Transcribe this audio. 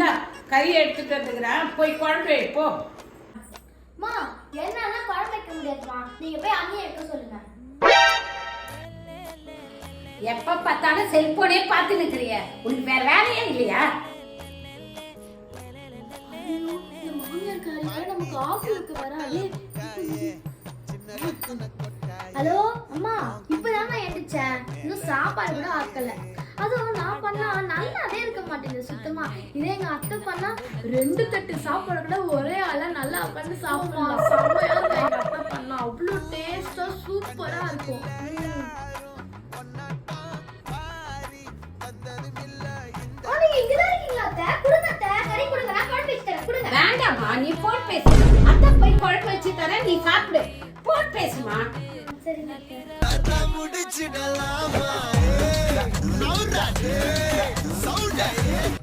இந்தா கறி எடுத்துட்டு வந்துக்கிறேன், போய் குழம்பு வை போ. மா என்னால குழம்பு வைக்க முடியாதுமா, நீங்க போய் அண்ணியை எடுக்க சொல்லுங்க. எப்ப பார்த்தாலும் செல்போனே பார்த்து நிக்கிறிய, உனக்கு வேற வேலையே இல்லையா? இந்த மாமியார் காரியா நமக்கு ஆஃபீஸ்க்கு வராளே. ஹலோ அம்மா, இப்பதாம்மா எந்திரிச்சேன், இன்னும் சாப்பாடு கூட ஆக்கல. அதுவும் நான் பண்ணா நல்லாவே இருக்க மாட்டேங்குது சுத்தமா. இதே எங்க அத்தை பண்ணா 2 தட்டு சாப்பாடு கூட ஒரே ஆளா நல்லா உட்காந்து சாப்பிடலாம். செம்மையா இருக்கும் எங்க அத்தை பண்ணா, அவ்வளோ டேஸ்டா சூப்பரா இருக்கும். வேண்டாமா, நீ போன் பேசு. அத்தை போய் குழம்பு வச்சு தரேன், நீ சாப்பிடு. போன் பேசுமா. சரி.